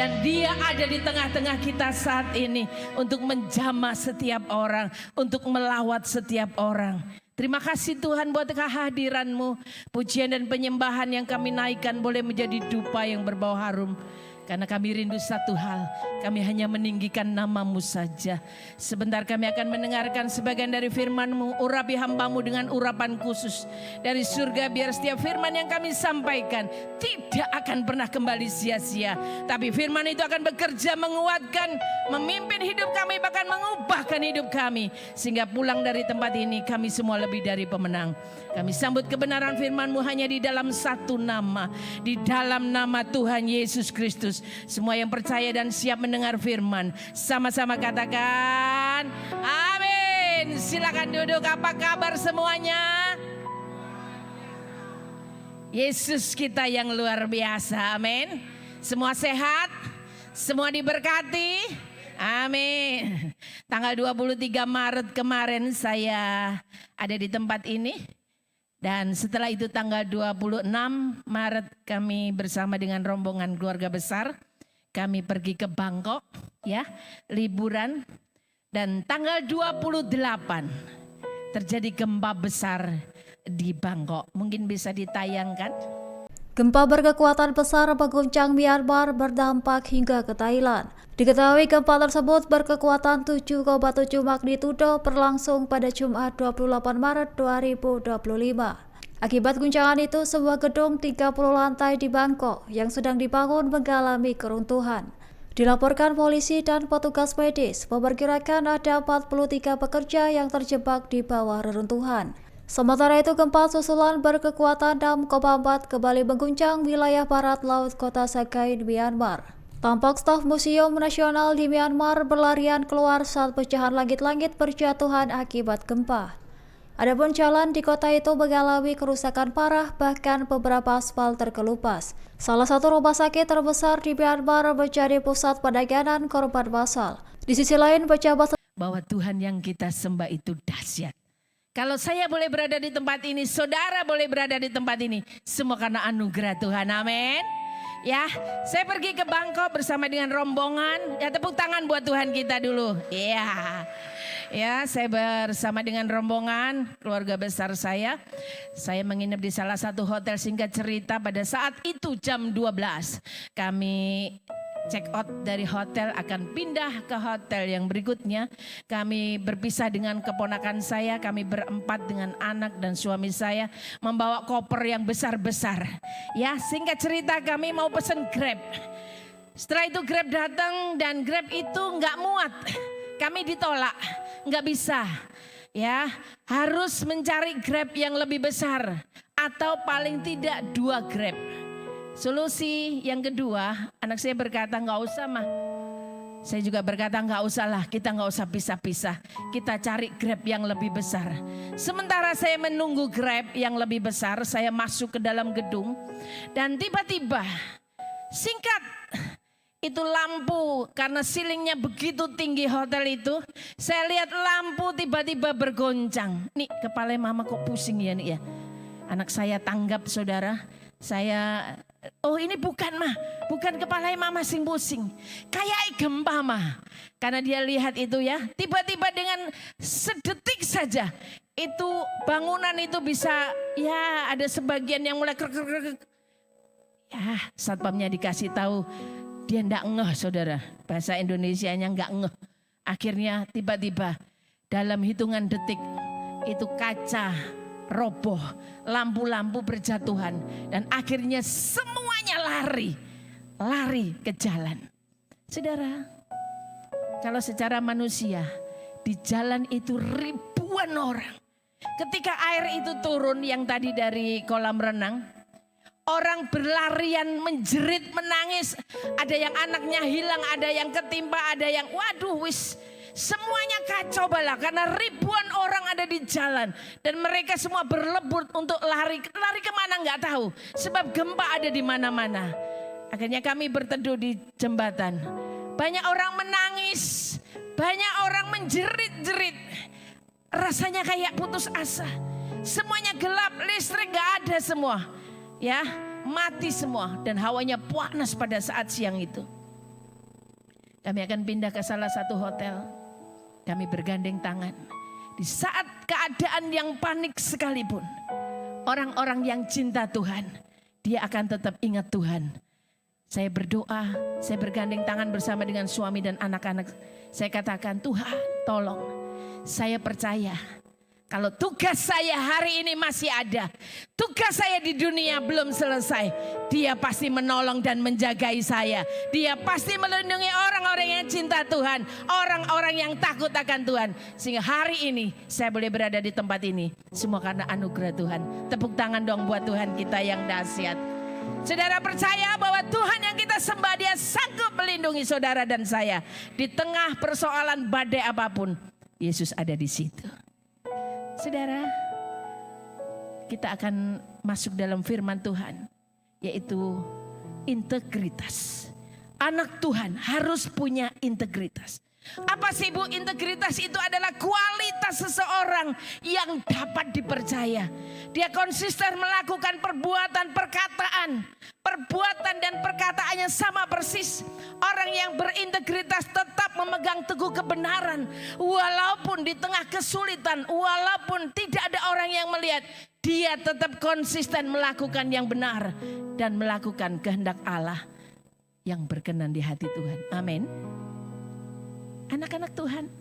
Dan Dia ada di tengah-tengah kita saat ini untuk menjamah setiap orang, untuk melawat setiap orang. Terima kasih Tuhan buat kehadiran-Mu. Pujian dan penyembahan yang kami naikkan boleh menjadi dupa yang berbau harum. Karena kami rindu satu hal, kami hanya meninggikan nama-Mu saja. Sebentar kami akan mendengarkan sebagian dari firman-Mu. Urapi hamba-Mu dengan urapan khusus dari surga, biar setiap firman yang kami sampaikan tidak akan pernah kembali sia-sia. Tapi firman itu akan bekerja menguatkan, memimpin hidup kami, bahkan mengubahkan hidup kami. Sehingga pulang dari tempat ini kami semua lebih dari pemenang. Kami sambut kebenaran firman-Mu hanya di dalam satu nama, di dalam nama Tuhan Yesus Kristus. Semua yang percaya dan siap mendengar firman, sama-sama katakan amin. Silakan duduk. Apa kabar semuanya? Yesus kita yang luar biasa, amin. Semua sehat, semua diberkati, amin. Tanggal 23 Maret kemarin saya ada di tempat ini. Dan setelah itu tanggal 26 Maret kami bersama dengan rombongan keluarga besar. Kami pergi ke Bangkok ya, liburan. Dan tanggal 28 terjadi gempa besar di Bangkok. Mungkin bisa ditayangkan. Gempa berkekuatan besar mengguncang Myanmar berdampak hingga ke Thailand. Diketahui gempa tersebut berkekuatan 7,7 magnitudo berlangsung pada Jumat 28 Maret 2025. Akibat guncangan itu, sebuah gedung 30 lantai di Bangkok yang sedang dibangun mengalami keruntuhan. Dilaporkan polisi dan petugas medis memperkirakan ada 43 pekerja yang terjebak di bawah reruntuhan. Sementara itu, gempa susulan berkekuatan 6,4 kembali mengguncang wilayah barat laut kota Sagaing, Myanmar. Tampak staf Museum Nasional di Myanmar berlarian keluar saat pecahan langit-langit berjatuhan akibat gempa. Adapun jalan di kota itu mengalami kerusakan parah, bahkan beberapa aspal terkelupas. Salah satu rumah sakit terbesar di Myanmar menjadi pusat penanganan korban massal. Di sisi lain, pejabat bahwa Tuhan yang kita sembah itu dahsyat. Kalau saya boleh berada di tempat ini, saudara boleh berada di tempat ini, semua karena anugerah Tuhan, amin. Ya, saya pergi ke Bangkok bersama dengan rombongan. Ya, tepuk tangan buat Tuhan kita dulu. Iya. Ya, saya bersama dengan rombongan keluarga besar saya. Saya menginap di salah satu hotel. Singkat cerita, pada saat itu jam 12 kami check out dari hotel, akan pindah ke hotel yang berikutnya. Kami berpisah dengan keponakan saya, kami berempat dengan anak dan suami saya membawa koper yang besar-besar. Ya, singkat cerita kami mau pesen Grab. Setelah itu Grab datang dan Grab itu nggak muat. Kami ditolak, nggak bisa. Ya, harus mencari Grab yang lebih besar atau paling tidak 2 Grab. Solusi yang kedua, anak saya berkata nggak usah mah. Saya juga berkata nggak usah lah, kita nggak usah pisah-pisah. Kita cari Grab yang lebih besar. Sementara saya menunggu Grab yang lebih besar, saya masuk ke dalam gedung. Dan tiba-tiba, singkat, itu lampu, karena ceilingnya begitu tinggi hotel itu. Saya lihat lampu tiba-tiba bergoncang. Nih kepala mama kok pusing ya nih ya. Anak saya tanggap saudara. Saya, oh ini bukan mah, bukan kepala mama sing pusing. Kayak gempa mah. Karena dia lihat itu ya, tiba-tiba dengan sedetik saja. Itu bangunan itu bisa, ya ada sebagian yang mulai krek. Ya, satpamnya dikasih tahu, dia enggak ngeh saudara. Bahasa Indonesianya enggak ngeh. Akhirnya tiba-tiba dalam hitungan detik itu kaca roboh, lampu-lampu berjatuhan, dan akhirnya semuanya lari ke jalan. Saudara, kalau secara manusia di jalan itu ribuan orang. Ketika air itu turun yang tadi dari kolam renang, orang berlarian menjerit menangis. Ada yang anaknya hilang, ada yang ketimpa, ada yang waduh wis. Semuanya kacau bala karena ribuan orang ada di jalan. Dan mereka semua berlebur untuk lari. Lari kemana nggak tahu. Sebab gempa ada di mana-mana. Akhirnya kami berteduh di jembatan. Banyak orang menangis. Banyak orang menjerit-jerit. Rasanya kayak putus asa. Semuanya gelap, listrik nggak ada semua. Ya, mati semua. Dan hawanya panas pada saat siang itu. Kami akan pindah ke salah satu hotel. Kami bergandeng tangan. Di saat keadaan yang panik sekalipun, orang-orang yang cinta Tuhan, dia akan tetap ingat Tuhan. Saya berdoa, saya bergandeng tangan bersama dengan suami dan anak-anak. Saya katakan, Tuhan tolong, saya percaya kalau tugas saya hari ini masih ada, tugas saya di dunia belum selesai. Dia pasti menolong dan menjagai saya. Dia pasti melindungi orang-orang yang cinta Tuhan, orang-orang yang takut akan Tuhan. Sehingga hari ini saya boleh berada di tempat ini, semua karena anugerah Tuhan. Tepuk tangan dong buat Tuhan kita yang dahsyat. Saudara percaya bahwa Tuhan yang kita sembah, Dia sanggup melindungi saudara dan saya. Di tengah persoalan badai apapun, Yesus ada di situ. Saudara, kita akan masuk dalam firman Tuhan, yaitu integritas. Anak Tuhan harus punya integritas. Apa sih Bu? Integritas itu adalah kualitas seseorang yang dapat dipercaya. Dia konsisten melakukan perbuatan, perbuatan dan perkataannya sama persis. Orang yang berintegritas tetap memegang teguh kebenaran. Walaupun di tengah kesulitan, walaupun tidak ada orang yang melihat, dia tetap konsisten melakukan yang benar dan melakukan kehendak Allah yang berkenan di hati Tuhan. Amin. Anak-anak Tuhan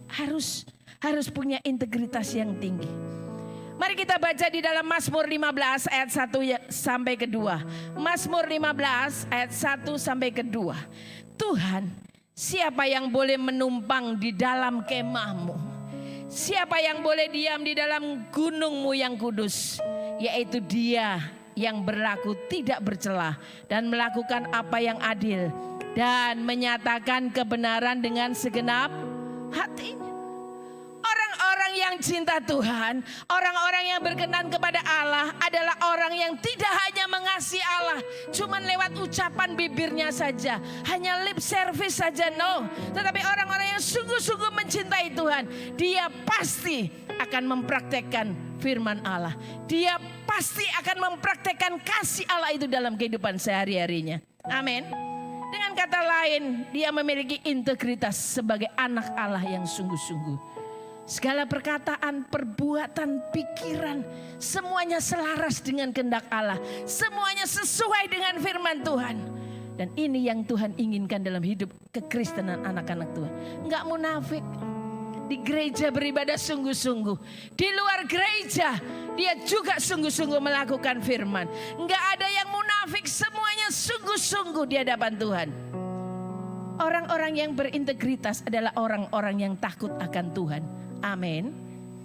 harus punya integritas yang tinggi. Mari kita baca di dalam Mazmur 15 ayat 1 sampai ke 2. Mazmur 15 ayat 1 sampai ke 2. Tuhan, siapa yang boleh menumpang di dalam kemahmu? Siapa yang boleh diam di dalam gunungmu yang kudus? Yaitu Dia yang berlaku tidak bercelah dan melakukan apa yang adil dan menyatakan kebenaran dengan segenap hatinya. Orang-orang yang cinta Tuhan, orang-orang yang berkenan kepada Allah adalah orang yang tidak hanya mengasihi Allah cuman lewat ucapan bibirnya saja, hanya lip service saja, no. Tetapi orang-orang yang sungguh-sungguh mencintai Tuhan, dia pasti akan mempraktekkan firman Allah. Dia pasti akan mempraktekkan kasih Allah itu dalam kehidupan sehari-harinya. Amin. Dengan kata lain, dia memiliki integritas sebagai anak Allah yang sungguh-sungguh. Segala perkataan, perbuatan, pikiran, semuanya selaras dengan kehendak Allah. Semuanya sesuai dengan firman Tuhan. Dan ini yang Tuhan inginkan dalam hidup kekristenan anak-anak Tuhan. Enggak munafik. Di gereja beribadah sungguh-sungguh. Di luar gereja dia juga sungguh-sungguh melakukan firman. Enggak ada yang munafik, semuanya sungguh-sungguh di hadapan Tuhan. Orang-orang yang berintegritas adalah orang-orang yang takut akan Tuhan. Amin.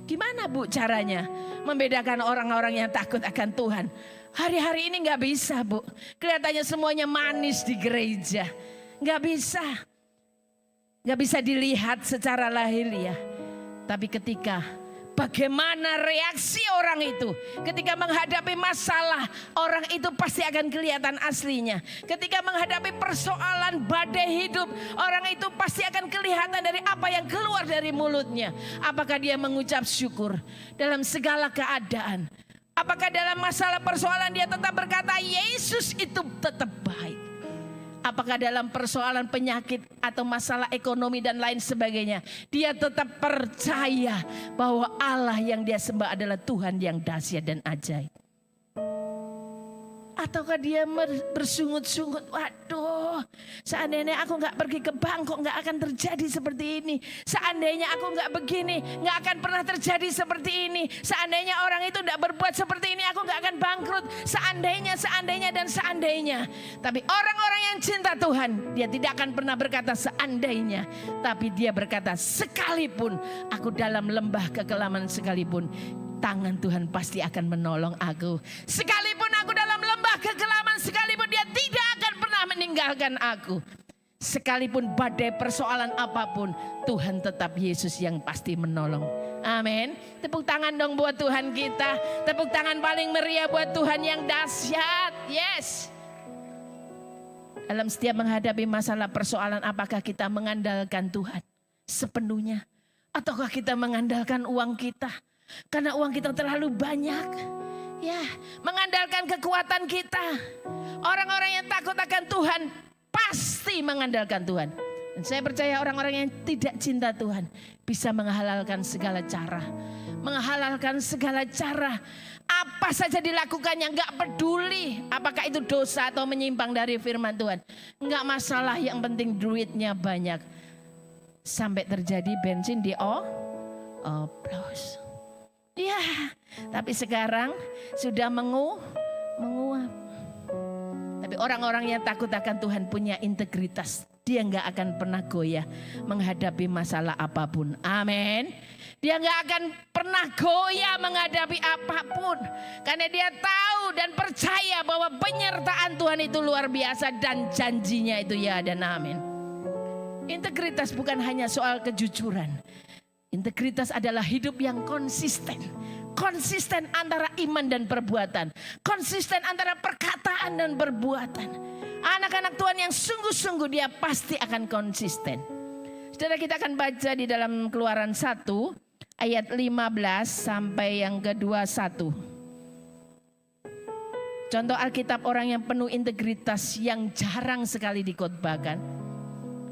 Gimana Bu caranya membedakan orang-orang yang takut akan Tuhan? Hari-hari ini gak bisa Bu. Kelihatannya semuanya manis di gereja. Gak bisa. Gak bisa dilihat secara lahiriah. Tapi ketika bagaimana reaksi orang itu ketika menghadapi masalah, orang itu pasti akan kelihatan aslinya. Ketika menghadapi persoalan badai hidup, orang itu pasti akan kelihatan dari apa yang keluar dari mulutnya. Apakah dia mengucap syukur dalam segala keadaan? Apakah dalam masalah persoalan dia tetap berkata Yesus itu tetap baik? Apakah dalam persoalan penyakit atau masalah ekonomi dan lain sebagainya, dia tetap percaya bahwa Allah yang dia sembah adalah Tuhan yang dahsyat dan ajaib? Ataukah dia bersungut-sungut, waduh seandainya aku gak pergi ke bank kok gak akan terjadi seperti ini. Seandainya aku gak begini gak akan pernah terjadi seperti ini. Seandainya orang itu gak berbuat seperti ini aku gak akan bangkrut. Seandainya dan seandainya. Tapi orang-orang yang cinta Tuhan, dia tidak akan pernah berkata seandainya. Tapi dia berkata sekalipun aku dalam lembah kekelaman sekalipun, tangan Tuhan pasti akan menolong aku. Sekalipun aku dalam lembah kegelapan sekalipun, dia tidak akan pernah meninggalkan aku. Sekalipun badai persoalan apapun, Tuhan tetap Yesus yang pasti menolong. Amin. Tepuk tangan dong buat Tuhan kita. Tepuk tangan paling meriah buat Tuhan yang dahsyat. Yes. Dalam setiap menghadapi masalah persoalan, apakah kita mengandalkan Tuhan sepenuhnya? Ataukah kita mengandalkan uang kita? Karena uang kita terlalu banyak. Ya, mengandalkan kekuatan kita. Orang-orang yang takut akan Tuhan pasti mengandalkan Tuhan. Dan saya percaya orang-orang yang tidak cinta Tuhan bisa menghalalkan segala cara. Menghalalkan segala cara. Apa saja dilakukannya, gak peduli apakah itu dosa atau menyimpang dari firman Tuhan. Gak masalah, yang penting duitnya banyak. Sampai terjadi bensin di oplos. Ya, tapi sekarang sudah menguap. Tapi orang-orang yang takut akan Tuhan punya integritas. Dia gak akan pernah goyah menghadapi masalah apapun. Amin. Dia gak akan pernah goyah menghadapi apapun. Karena dia tahu dan percaya bahwa penyertaan Tuhan itu luar biasa. Dan janjinya itu ya dan amin. Integritas bukan hanya soal kejujuran. Integritas adalah hidup yang konsisten. Konsisten antara iman dan perbuatan. Konsisten antara perkataan dan perbuatan. Anak-anak Tuhan yang sungguh-sungguh dia pasti akan konsisten. Saudara, kita akan baca di dalam Keluaran 1 ayat 15 sampai yang ke-21. Contoh Alkitab orang yang penuh integritas yang jarang sekali dikhotbahkan.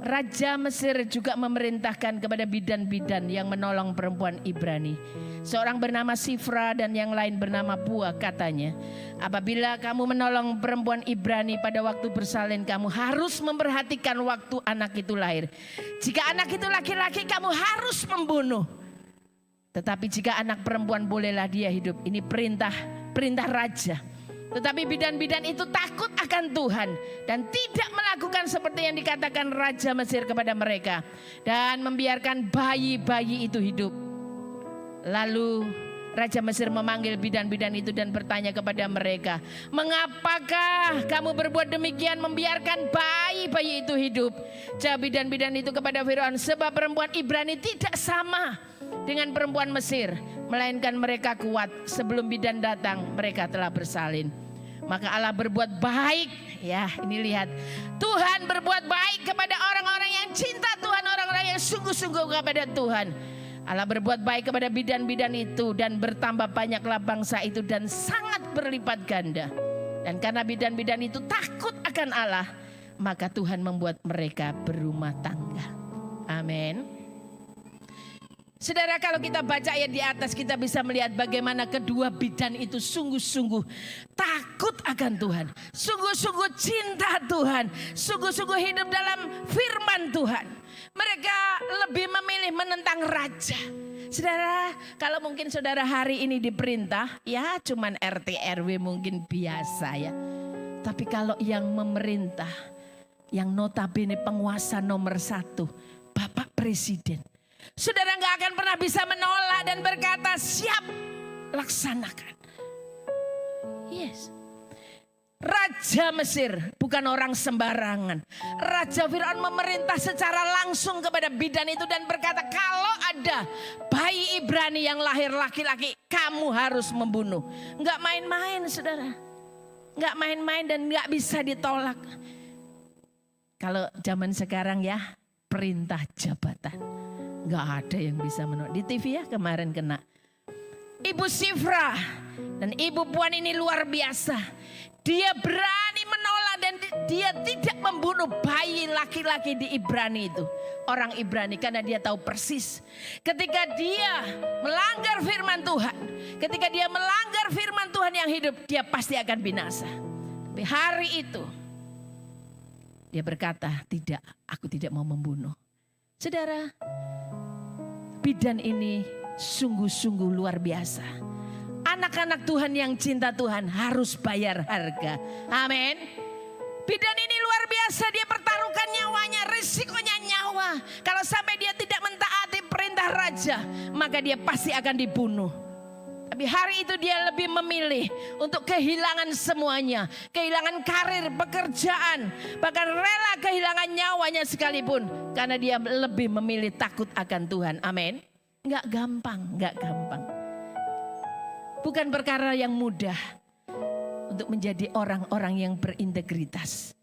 Raja Mesir juga memerintahkan kepada bidan-bidan yang menolong perempuan Ibrani. Seorang bernama Sifra dan yang lain bernama Pua, katanya, apabila kamu menolong perempuan Ibrani pada waktu bersalin, kamu harus memperhatikan waktu anak itu lahir. Jika anak itu laki-laki, kamu harus membunuh. Tetapi jika anak perempuan, bolehlah dia hidup. Ini perintah raja. Tetapi bidan-bidan itu takut akan Tuhan dan tidak melakukan seperti yang dikatakan Raja Mesir kepada mereka dan membiarkan bayi-bayi itu hidup. Lalu Raja Mesir memanggil bidan-bidan itu dan bertanya kepada mereka, mengapakah kamu berbuat demikian, membiarkan bayi-bayi itu hidup? Jawab bidan-bidan itu kepada Firaun, sebab perempuan Ibrani tidak sama dengan perempuan Mesir, melainkan mereka kuat. Sebelum bidan datang, mereka telah bersalin. Maka Allah berbuat baik, ya ini lihat, Tuhan berbuat baik kepada orang-orang yang cinta Tuhan, orang-orang yang sungguh-sungguh kepada Tuhan. Allah berbuat baik kepada bidan-bidan itu dan bertambah banyaklah bangsa itu dan sangat berlipat ganda. Dan karena bidan-bidan itu takut akan Allah, maka Tuhan membuat mereka berumah tangga. Amin. Saudara, kalau kita baca ayat di atas, kita bisa melihat bagaimana kedua bidan itu sungguh-sungguh takut akan Tuhan. Sungguh-sungguh cinta Tuhan. Sungguh-sungguh hidup dalam firman Tuhan. Mereka lebih memilih menentang raja. Saudara, kalau mungkin saudara hari ini diperintah, ya cuman RT RW mungkin biasa ya. Tapi kalau yang memerintah, yang notabene penguasa nomor 1, Bapak Presiden. Saudara gak akan pernah bisa menolak dan berkata siap, laksanakan. Yes. Raja Mesir bukan orang sembarangan. Raja Firaun memerintah secara langsung kepada bidan itu dan berkata, kalau ada bayi Ibrani yang lahir laki-laki, kamu harus membunuh. Gak main-main saudara. Gak main-main dan gak bisa ditolak. Kalau zaman sekarang ya, perintah jabatan. Gak ada yang bisa menolak. Di TV ya kemarin kena. Ibu Sifra dan Ibu Puan ini luar biasa. Dia berani menolak dan dia tidak membunuh bayi laki-laki di Ibrani itu. Orang Ibrani, karena dia tahu persis. Ketika dia melanggar firman Tuhan. Ketika dia melanggar firman Tuhan yang hidup, dia pasti akan binasa. Tapi hari itu dia berkata, tidak, aku tidak mau membunuh. Saudara, bidan ini sungguh-sungguh luar biasa. Anak-anak Tuhan yang cinta Tuhan harus bayar harga. Amin. Bidan ini luar biasa, dia pertaruhkan nyawanya, risikonya nyawa. Kalau sampai dia tidak mentaati perintah raja, maka dia pasti akan dibunuh. Tapi hari itu dia lebih memilih untuk kehilangan semuanya. Kehilangan karir, pekerjaan, bahkan rela kehilangan nyawanya sekalipun. Karena dia lebih memilih takut akan Tuhan. Amin. Enggak gampang, enggak gampang. Bukan perkara yang mudah untuk menjadi orang-orang yang berintegritas.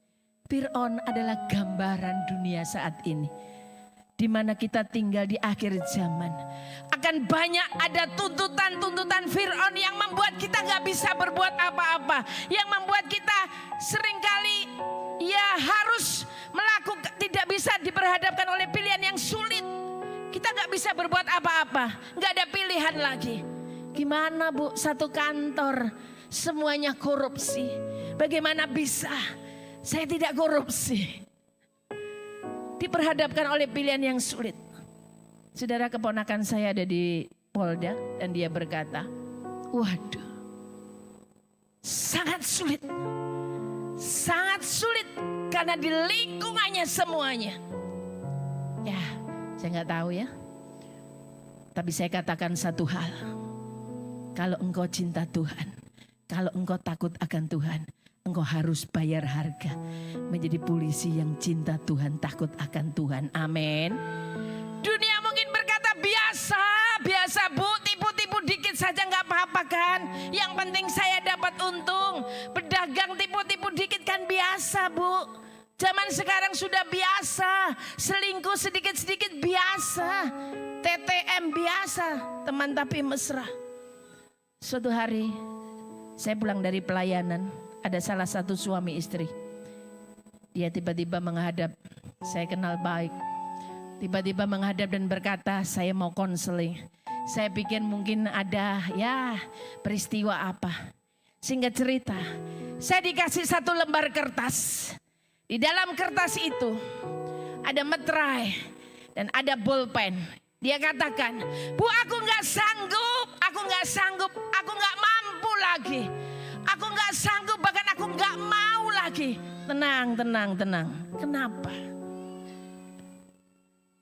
Firaun adalah gambaran dunia saat ini. Di mana kita tinggal di akhir zaman. Akan banyak ada tuntutan-tuntutan Firaun yang membuat kita gak bisa berbuat apa-apa. Yang membuat kita seringkali ya harus melakukan, tidak bisa diperhadapkan berbuat apa-apa. Nggak ada pilihan lagi. Gimana Bu, satu kantor semuanya korupsi. Bagaimana bisa saya tidak korupsi? Diperhadapkan oleh pilihan yang sulit. Saudara, keponakan saya ada di Polda dan dia berkata, waduh, sangat sulit. Sangat sulit karena di lingkungannya semuanya. Ya, saya nggak tahu ya. Tapi saya katakan satu hal. Kalau engkau cinta Tuhan, kalau engkau takut akan Tuhan, engkau harus bayar harga. Menjadi polisi yang cinta Tuhan, takut akan Tuhan. Amin. Dunia mungkin berkata biasa Bu, tipu-tipu dikit saja nggak apa-apa kan. Yang penting saya dapat untung. Pedagang tipu-tipu dikit kan biasa Bu. Zaman sekarang sudah biasa. Selingkuh sedikit-sedikit biasa. TTM biasa. Teman tapi mesra. Suatu hari saya pulang dari pelayanan. Ada salah satu suami istri. Dia tiba-tiba menghadap. Saya kenal baik. Tiba-tiba menghadap dan berkata, saya mau konseling. Saya pikir mungkin ada ya peristiwa apa. Singkat cerita, saya dikasih satu lembar kertas. Di dalam kertas itu ada meterai dan ada bolpen. Dia katakan, Bu, aku nggak sanggup, aku nggak mampu lagi. Aku nggak sanggup, bahkan aku nggak mau lagi. Tenang. Kenapa?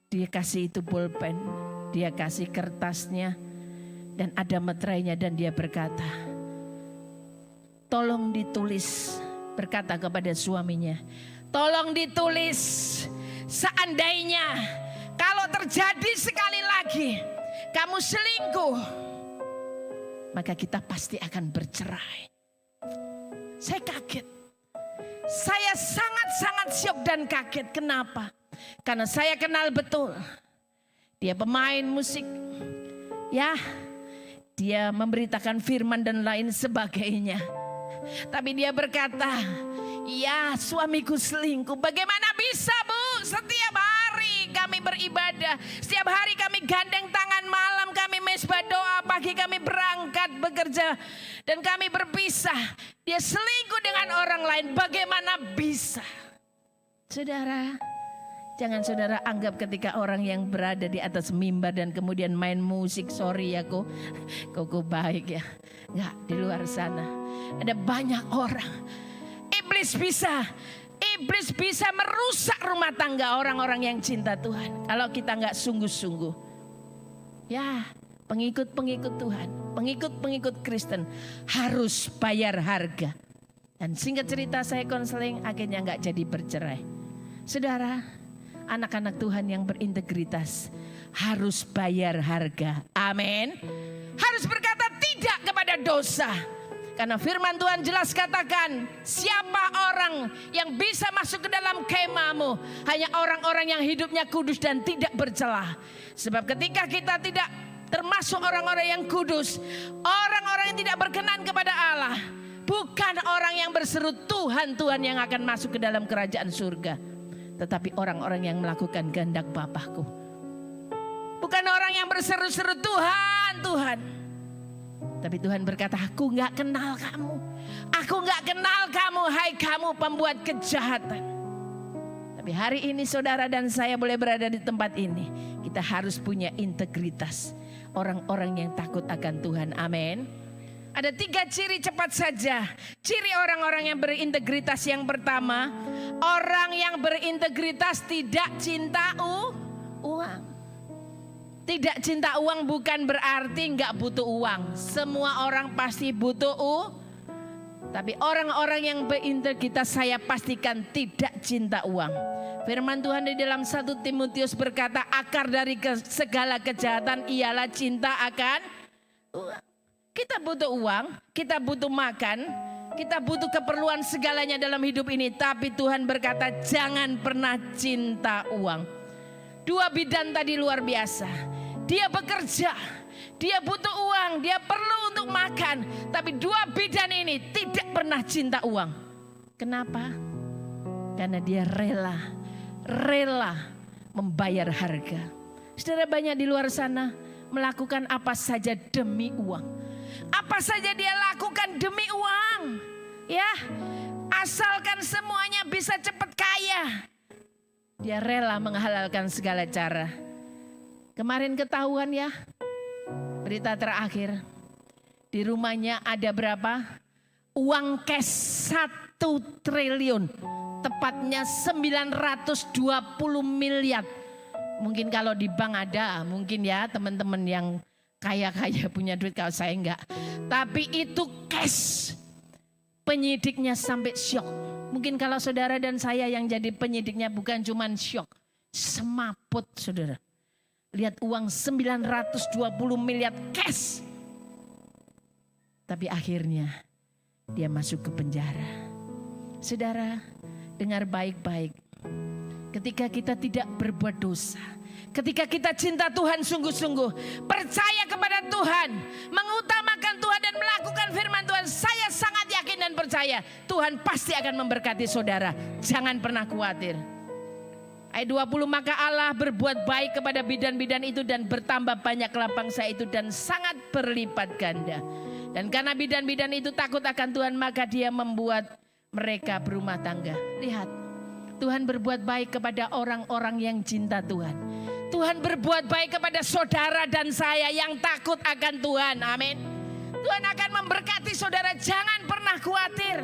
Dia kasih itu pulpen, dia kasih kertasnya, dan ada meterainya, dan dia berkata, tolong ditulis, berkata kepada suaminya, tolong ditulis, seandainya kalau terjadi sekali lagi kamu selingkuh, maka kita pasti akan bercerai. Saya kaget. Saya sangat-sangat syok dan kaget. Kenapa? Karena saya kenal betul. Dia pemain musik. Ya, dia memberitakan firman dan lain sebagainya. Tapi dia berkata, ya suamiku selingkuh. Bagaimana bisa Bu? Setiap hari kami beribadah. Setiap hari kami gandeng tangan, malam kami mesbah doa, pagi kami berangkat bekerja. Dan kami berpisah. Dia selingkuh dengan orang lain. Bagaimana bisa? Saudara, jangan saudara anggap ketika orang yang berada di atas mimbar dan kemudian main musik, sorry ya kok baik ya. Enggak, di luar sana ada banyak orang. Iblis bisa merusak rumah tangga orang-orang yang cinta Tuhan. Kalau kita enggak sungguh-sungguh. Ya, pengikut-pengikut Tuhan, pengikut-pengikut Kristen harus bayar harga. Dan singkat cerita saya konseling, akhirnya enggak jadi bercerai. Saudara, anak-anak Tuhan yang berintegritas harus bayar harga. Amin. Harus berkata tidak kepada dosa. Karena firman Tuhan jelas katakan, siapa orang yang bisa masuk ke dalam kemahmu? Hanya orang-orang yang hidupnya kudus dan tidak bercelah. Sebab ketika kita tidak termasuk orang-orang yang kudus, orang-orang yang tidak berkenan kepada Allah, bukan orang yang berseru Tuhan, Tuhan yang akan masuk ke dalam kerajaan surga. Tetapi orang-orang yang melakukan kehendak Bapakku. Bukan orang yang berseru-seru Tuhan, Tuhan. Tapi Tuhan berkata, aku gak kenal kamu. Aku gak kenal kamu, hai kamu pembuat kejahatan. Tapi hari ini saudara dan saya boleh berada di tempat ini. Kita harus punya integritas. Orang-orang yang takut akan Tuhan, amin. Ada 3 ciri cepat saja. Ciri orang-orang yang berintegritas yang pertama. Orang yang berintegritas tidak cinta uang. Tidak cinta uang bukan berarti gak butuh uang. Semua orang pasti butuh Tapi orang-orang yang berintegritas saya pastikan tidak cinta uang. Firman Tuhan di dalam 1 Timotius berkata, akar dari segala kejahatan ialah cinta akan uang. Kita butuh uang, kita butuh makan, kita butuh keperluan segalanya dalam hidup ini. Tapi Tuhan berkata jangan pernah cinta uang. 2 bidan tadi luar biasa. Dia bekerja, dia butuh uang, dia perlu untuk makan. Tapi 2 bidan ini tidak pernah cinta uang. Kenapa? Karena dia rela membayar harga. Saudara, banyak di luar sana melakukan apa saja demi uang. Apa saja dia lakukan demi uang. Ya, asalkan semuanya bisa cepat kaya. Dia rela menghalalkan segala cara. Kemarin ketahuan ya, berita terakhir. Di rumahnya ada berapa? Uang cash 1 triliun. Tepatnya 920 miliar. Mungkin kalau di bank ada, mungkin ya teman-teman yang kaya-kaya punya duit, kalau saya enggak. Tapi itu cash. Penyidiknya sampai syok. Mungkin kalau saudara dan saya yang jadi penyidiknya bukan cuma syok. Semaput saudara. Lihat uang 920 miliar cash. Tapi akhirnya dia masuk ke penjara. Saudara, dengar baik-baik. Ketika kita tidak berbuat dosa, ketika kita cinta Tuhan sungguh-sungguh, percaya kepada Tuhan, mengutamakan Tuhan dan melakukan firman Tuhan, saya sangat yakin dan percaya Tuhan pasti akan memberkati saudara. Jangan pernah khawatir. Ayat 20, maka Allah berbuat baik kepada bidan-bidan itu dan bertambah banyaklah bangsa itu dan sangat berlipat ganda. Dan karena bidan-bidan itu takut akan Tuhan, maka dia membuat mereka berumah tangga. Lihat, Tuhan berbuat baik kepada orang-orang yang cinta Tuhan. Tuhan berbuat baik kepada saudara dan saya yang takut akan Tuhan. Amin. Tuhan akan memberkati saudara, jangan pernah khawatir.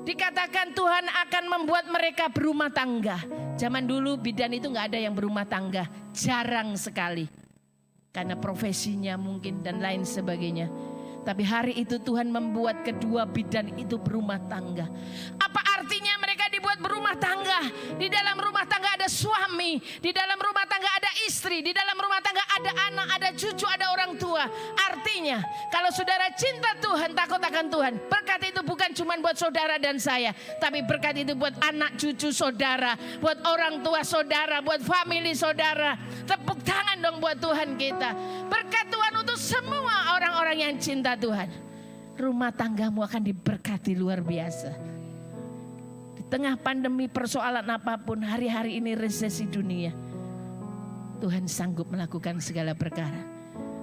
Dikatakan Tuhan akan membuat mereka berumah tangga. Zaman dulu bidan itu gak ada yang berumah tangga. Jarang sekali. Karena profesinya mungkin dan lain sebagainya. Tapi hari itu Tuhan membuat kedua bidan itu berumah tangga. Apa artinya mereka dibuat berumah tangga? Di dalam rumah tangga ada suami, di dalam rumah tangga ada istri, di dalam rumah tangga ada anak, ada cucu, ada orang tua. Artinya kalau saudara cinta Tuhan, takut akan Tuhan, berkat itu bukan cuma buat saudara dan saya, tapi berkat itu buat anak cucu saudara, buat orang tua saudara, buat family saudara. Tepuk tangan dong buat Tuhan kita. Berkat Tuhan untuk semua orang-orang yang cinta Tuhan. Rumah tanggamu akan diberkati luar biasa. Di tengah pandemi, persoalan apapun, hari-hari ini resesi dunia, Tuhan sanggup melakukan segala perkara.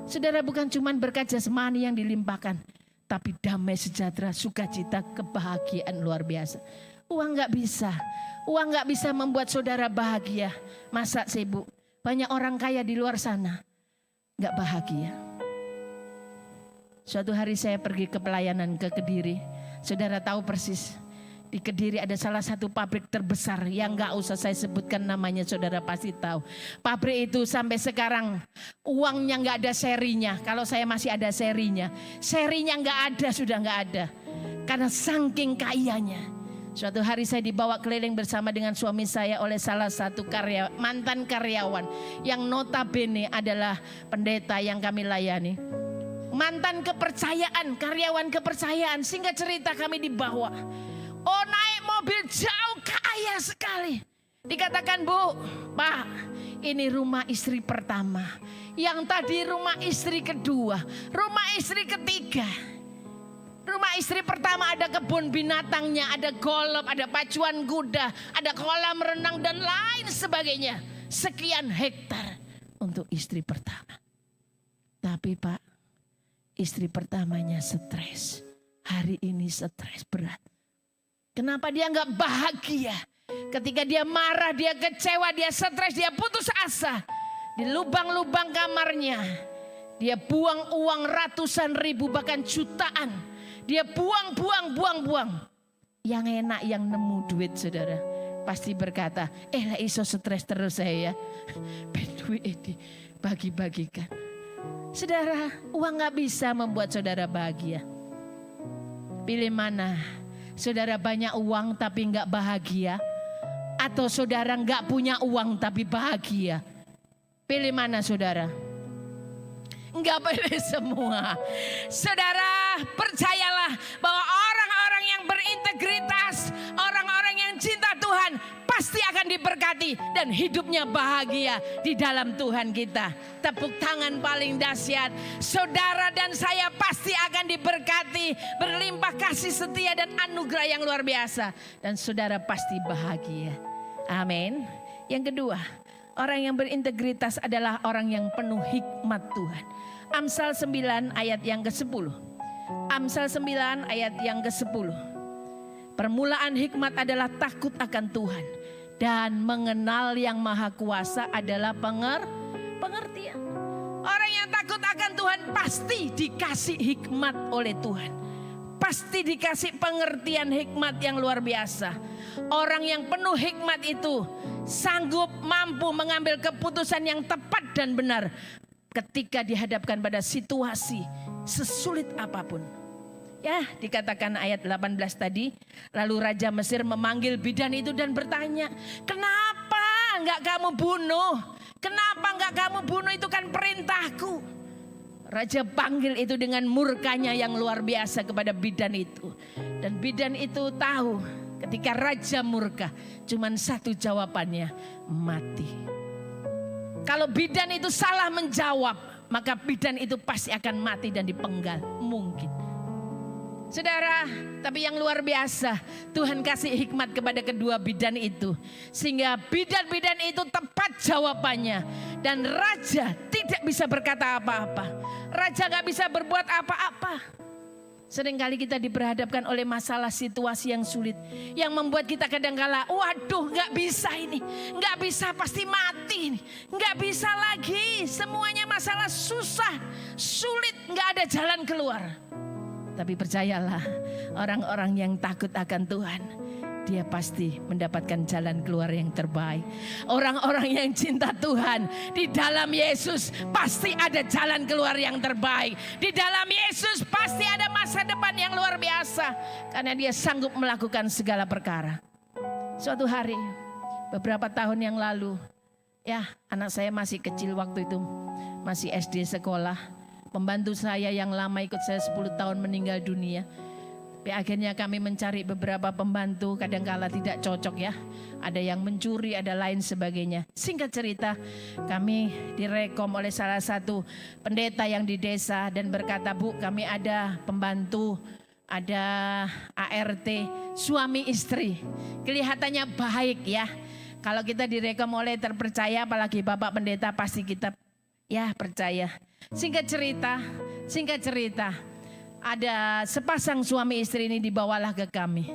Saudara, bukan cuma berkat jasmani yang dilimpahkan, tapi damai sejahtera, sukacita, kebahagiaan luar biasa. Uang gak bisa membuat saudara bahagia. Masa sibuk? Banyak orang kaya di luar sana gak bahagia. Suatu hari saya pergi ke pelayanan ke Kediri. Saudara tahu persis, di Kediri ada salah satu pabrik terbesar yang gak usah saya sebutkan namanya, saudara pasti tahu. Pabrik itu sampai sekarang uangnya gak ada serinya. Kalau saya masih ada serinya. Serinya gak ada, sudah gak ada. Karena saking kayanya. Suatu hari saya dibawa keliling bersama dengan suami saya oleh salah satu mantan karyawan yang notabene adalah pendeta yang kami layani. Mantan kepercayaan, karyawan kepercayaan. Singkat cerita kami dibawa. Oh, naik mobil jauh, kaya sekali. Dikatakan, Bu, Pak, ini rumah istri pertama. Yang tadi rumah istri kedua, rumah istri ketiga. Rumah istri pertama ada kebun binatangnya, ada golf, ada pacuan kuda, ada kolam renang dan lain sebagainya. Sekian hektar untuk istri pertama. Tapi Pak, istri pertamanya stres. Hari ini stres berat. Kenapa dia nggak bahagia? Ketika dia marah, dia kecewa, dia stres, dia putus asa. Di lubang-lubang kamarnya, dia buang uang ratusan ribu bahkan jutaan. Dia buang. Yang enak yang nemu duit, saudara, pasti berkata, lah iso stres terus saya ya. Duit ini bagi-bagikan. Saudara, uang gak bisa membuat saudara bahagia. Pilih mana? Saudara banyak uang tapi gak bahagia, atau saudara gak punya uang tapi bahagia? Pilih mana saudara? Enggak boleh semua. Saudara, percayalah bahwa orang-orang yang berintegritas, orang-orang yang cinta Tuhan pasti akan diberkati dan hidupnya bahagia di dalam Tuhan kita. Tepuk tangan paling dahsyat. Saudara dan saya pasti akan diberkati, berlimpah kasih setia dan anugerah yang luar biasa, dan saudara pasti bahagia. Amin. Yang kedua, Orang yang berintegritas adalah orang yang penuh hikmat Tuhan. Amsal 9 ayat yang ke-10. Amsal 9 ayat yang ke-10. Permulaan hikmat adalah takut akan Tuhan, dan mengenal yang maha kuasa adalah pengertian. Orang yang takut akan Tuhan pasti dikasih hikmat oleh Tuhan. Pasti dikasih pengertian hikmat yang luar biasa. Orang yang penuh hikmat itu sanggup mampu mengambil keputusan yang tepat dan benar ketika dihadapkan pada situasi sesulit apapun. Ya, dikatakan ayat 18 tadi, lalu Raja Mesir memanggil bidan itu dan bertanya, kenapa enggak kamu bunuh? Kenapa enggak kamu bunuh, itu kan perintahku. Raja panggil itu dengan murkanya yang luar biasa kepada bidan itu. Dan bidan itu tahu ketika raja murka, cuman satu jawabannya, mati. Kalau bidan itu salah menjawab, maka bidan itu pasti akan mati dan dipenggal, mungkin. Saudara, tapi yang luar biasa, Tuhan kasih hikmat kepada kedua bidan itu. Sehingga bidan-bidan itu tepat jawabannya. Dan raja tidak bisa berkata apa-apa. Raja gak bisa berbuat apa-apa. Seringkali kita diperhadapkan oleh masalah situasi yang sulit. Yang membuat kita kadang-kala, waduh gak bisa ini. Gak bisa, pasti mati ini. Gak bisa lagi, semuanya masalah susah, sulit, gak ada jalan keluar. Tapi percayalah, orang-orang yang takut akan Tuhan, dia pasti mendapatkan jalan keluar yang terbaik. Orang-orang yang cinta Tuhan, di dalam Yesus pasti ada jalan keluar yang terbaik. Di dalam Yesus pasti ada masa depan yang luar biasa. Karena dia sanggup melakukan segala perkara. Suatu hari, beberapa tahun yang lalu, ya anak saya masih kecil waktu itu, masih SD sekolah. Pembantu saya yang lama ikut saya 10 tahun meninggal dunia. Tapi akhirnya kami mencari beberapa pembantu, kadangkala tidak cocok ya. Ada yang mencuri, ada lain sebagainya. Singkat cerita, kami direkom oleh salah satu pendeta yang di desa dan berkata, Bu, kami ada pembantu, ada ART, suami istri. Kelihatannya baik ya. Kalau kita direkom oleh terpercaya, apalagi Bapak Pendeta, pasti kita ya percaya. Singkat cerita, ada sepasang suami istri ini dibawalah ke kami.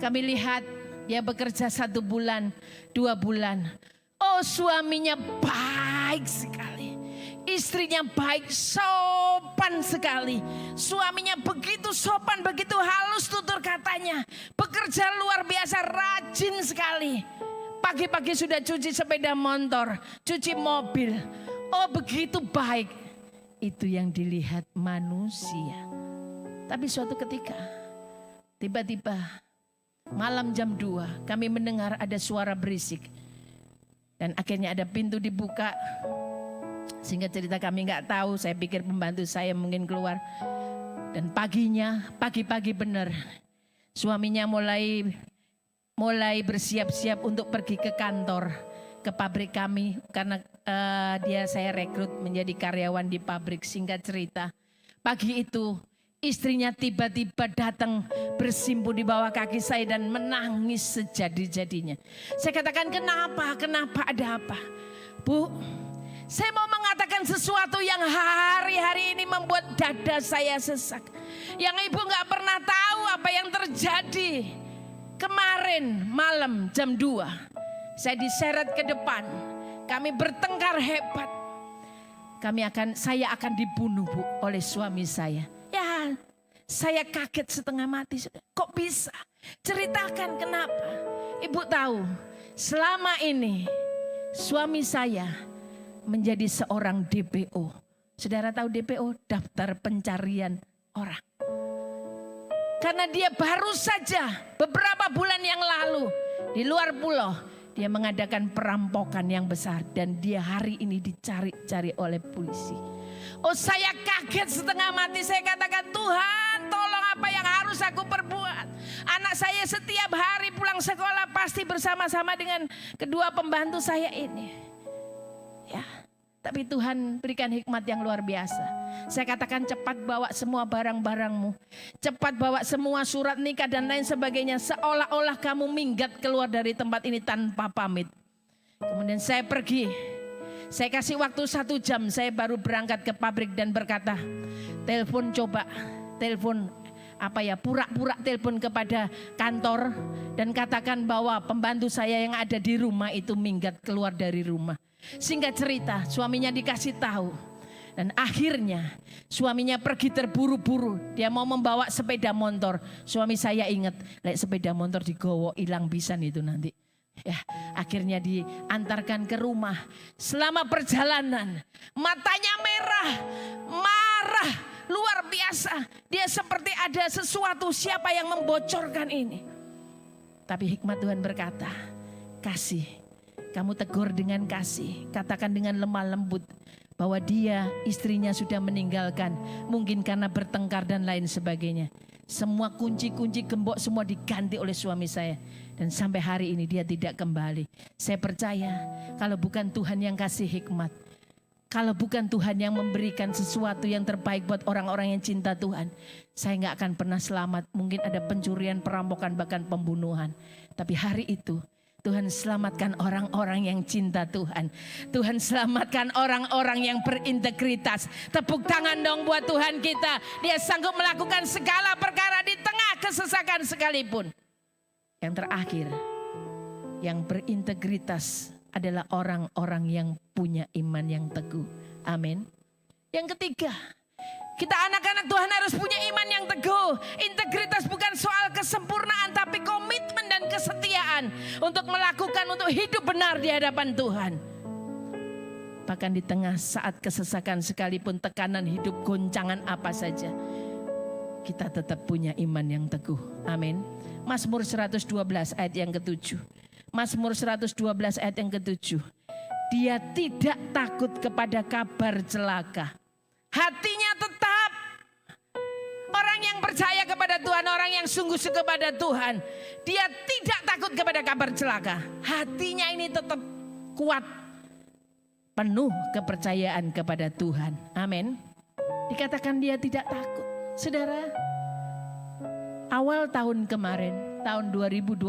Kami lihat dia bekerja 1 bulan, 2 bulan. Oh, suaminya baik sekali. Istrinya baik, sopan sekali. Suaminya begitu sopan, begitu halus tutur katanya. Bekerja luar biasa, rajin sekali. Pagi-pagi sudah cuci sepeda motor, cuci mobil. Oh, begitu baik. Itu yang dilihat manusia. Tapi suatu ketika, tiba-tiba malam jam 2 kami mendengar ada suara berisik. Dan akhirnya ada pintu dibuka. Sehingga cerita kami gak tahu, saya pikir pembantu saya mungkin keluar. Dan pagi-pagi benar, suaminya mulai bersiap-siap untuk pergi ke kantor, ke pabrik kami, karena saya rekrut menjadi karyawan di pabrik. Singkat cerita, pagi itu istrinya tiba-tiba datang bersimpuh di bawah kaki saya dan menangis sejadi-jadinya. Saya katakan, kenapa ada apa? Bu, saya mau mengatakan sesuatu yang hari-hari ini membuat dada saya sesak. Yang ibu gak pernah tahu apa yang terjadi. Kemarin malam jam 2 saya diseret ke depan. Kami bertengkar hebat. Saya akan dibunuh, Bu, oleh suami saya. Ya, saya kaget setengah mati. Kok bisa? Ceritakan kenapa. Ibu tahu, selama ini suami saya menjadi seorang DPO. Saudara tahu DPO? Daftar pencarian orang. Karena dia baru saja beberapa bulan yang lalu di luar pulau, dia mengadakan perampokan yang besar dan dia hari ini dicari-cari oleh polisi. Oh, saya kaget setengah mati. Saya katakan, Tuhan, tolong, apa yang harus aku perbuat? Anak saya setiap hari pulang sekolah pasti bersama-sama dengan kedua pembantu saya ini. Ya, tapi Tuhan berikan hikmat yang luar biasa. Saya katakan, cepat bawa semua barang-barangmu. Cepat bawa semua surat nikah dan lain sebagainya. Seolah-olah kamu minggat keluar dari tempat ini tanpa pamit. Kemudian saya pergi. Saya kasih waktu 1 jam. Saya baru berangkat ke pabrik dan berkata, telepon coba. Telepon pura-pura telepon kepada kantor. Dan katakan bahwa pembantu saya yang ada di rumah itu minggat keluar dari rumah. Singkat cerita, suaminya dikasih tahu. Dan akhirnya suaminya pergi terburu-buru. Dia mau membawa sepeda motor. Suami saya ingat, sepeda motor digowo hilang pisan itu nanti. Ya, akhirnya diantarkan ke rumah. Selama perjalanan, matanya merah, marah, luar biasa. Dia seperti ada sesuatu, siapa yang membocorkan ini. Tapi hikmat Tuhan berkata, kasih. Kamu tegur dengan kasih, katakan dengan lemah lembut bahwa dia, istrinya sudah meninggalkan, mungkin karena bertengkar dan lain sebagainya. Semua kunci-kunci gembok semua diganti oleh suami saya. Dan sampai hari ini dia tidak kembali. Saya percaya kalau bukan Tuhan yang kasih hikmat, kalau bukan Tuhan yang memberikan sesuatu yang terbaik buat orang-orang yang cinta Tuhan, saya gak akan pernah selamat. Mungkin ada pencurian, perampokan, bahkan pembunuhan. Tapi hari itu Tuhan selamatkan orang-orang yang cinta Tuhan. Tuhan selamatkan orang-orang yang berintegritas. Tepuk tangan dong buat Tuhan kita. Dia sanggup melakukan segala perkara di tengah kesesakan sekalipun. Yang terakhir, yang berintegritas adalah orang-orang yang punya iman yang teguh. Amin. Yang ketiga, kita anak-anak Tuhan harus punya iman yang teguh. Integritas bukan soal kesempurnaan, tapi komitmen dan kesetiaan untuk melakukan, untuk hidup benar di hadapan Tuhan. Bahkan di tengah saat kesesakan sekalipun, tekanan hidup, goncangan apa saja, kita tetap punya iman yang teguh. Amin. Mazmur 112 ayat yang ke-7. Mazmur 112 ayat yang ke-7. Dia tidak takut kepada kabar celaka. Hatinya tetap. Orang yang percaya kepada Tuhan, orang yang sungguh-sungguh kepada Tuhan, dia tidak takut kepada kabar celaka. Hatinya ini tetap kuat, penuh kepercayaan kepada Tuhan. Amin. Dikatakan dia tidak takut. Saudara, awal tahun kemarin, tahun 2025,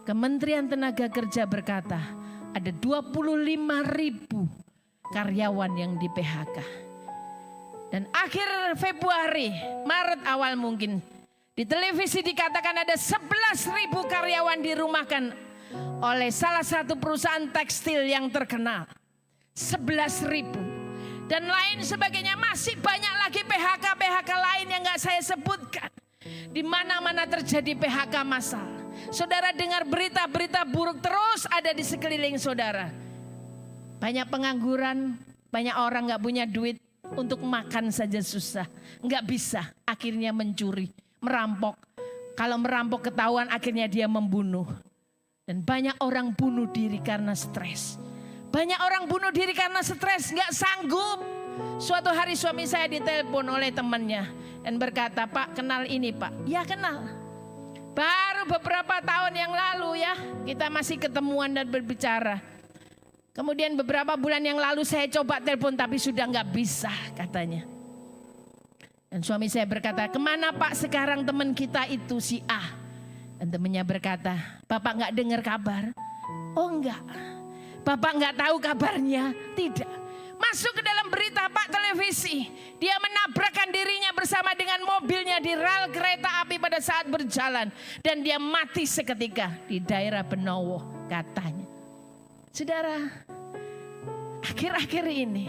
Kementerian Tenaga Kerja berkata ada 25.000 karyawan yang di PHK. Dan akhir Februari, Maret awal mungkin, di televisi dikatakan ada 11.000 karyawan dirumahkan oleh salah satu perusahaan tekstil yang terkenal. 11.000. Dan lain sebagainya, masih banyak lagi PHK lain yang gak saya sebutkan. Di mana-mana terjadi PHK massal. Saudara dengar berita-berita buruk terus ada di sekeliling saudara. Banyak pengangguran, banyak orang gak punya duit, untuk makan saja susah. Gak bisa, akhirnya mencuri, merampok. Kalau merampok ketahuan akhirnya dia membunuh. Dan banyak orang bunuh diri karena stres. Banyak orang bunuh diri karena stres, gak sanggup. Suatu hari suami saya ditelepon oleh temannya dan berkata, Pak kenal ini Pak. Ya kenal. Baru beberapa tahun yang lalu ya kita masih ketemuan dan berbicara. Kemudian beberapa bulan yang lalu saya coba telepon tapi sudah gak bisa katanya. Dan suami saya berkata, kemana Pak sekarang teman kita itu si A? Dan temannya berkata, Bapak gak dengar kabar? Oh enggak. Bapak nggak tahu kabarnya? Tidak. Masuk ke dalam berita Pak televisi. Dia menabrakkan dirinya bersama dengan mobilnya di rel kereta api pada saat berjalan. Dan dia mati seketika di daerah Benowo katanya. Saudara, akhir-akhir ini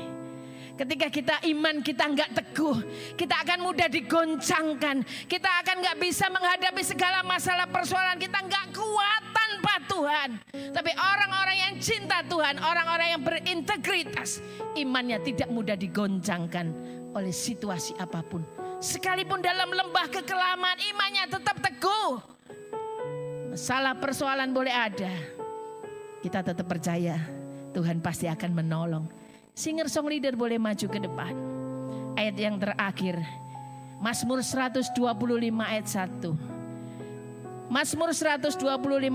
ketika kita iman kita nggak teguh, kita akan mudah digoncangkan. Kita akan nggak bisa menghadapi segala masalah persoalan. Kita nggak kuat tanpa Tuhan. Tapi orang-orang yang cinta Tuhan, orang-orang yang berintegritas, imannya tidak mudah digoncangkan oleh situasi apapun. Sekalipun dalam lembah kekelaman, imannya tetap teguh. Masalah persoalan boleh ada, kita tetap percaya Tuhan pasti akan menolong. Singer song leader boleh maju ke depan. Ayat yang terakhir, Mazmur 125 ayat 1. Mazmur 125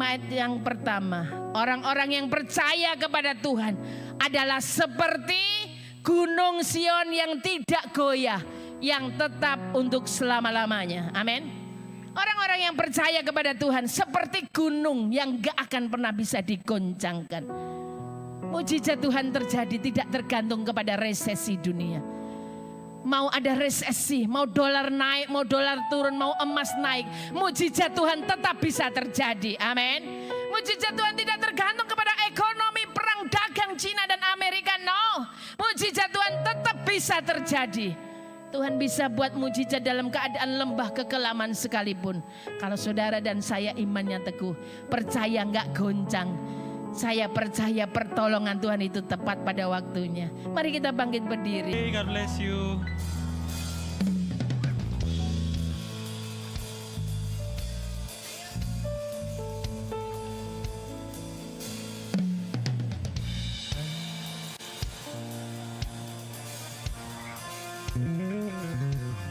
ayat yang pertama. Orang-orang yang percaya kepada Tuhan adalah seperti gunung Sion yang tidak goyah, yang tetap untuk selama-lamanya. Amin. Orang-orang yang percaya kepada Tuhan seperti gunung yang gak akan pernah bisa digoncangkan. Mujizat Tuhan terjadi tidak tergantung kepada resesi dunia. Mau ada resesi, mau dolar naik, mau dolar turun, mau emas naik, mujizat Tuhan tetap bisa terjadi. Amin. Mujizat Tuhan tidak tergantung kepada ekonomi perang dagang Cina dan Amerika. No, mujizat Tuhan tetap bisa terjadi. Tuhan bisa buat mujizat dalam keadaan lembah kekelaman sekalipun. Kalau saudara dan saya imannya teguh, percaya nggak goncang. Saya percaya pertolongan Tuhan itu tepat pada waktunya. Mari kita bangkit berdiri. God bless you.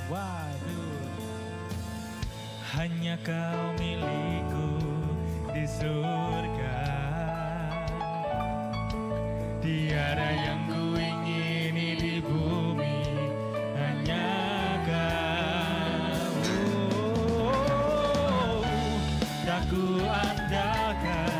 Waduh, hanya kau milikku di surga. Tiada yang ku ingini di bumi, hanya kau. Tak ku andalkan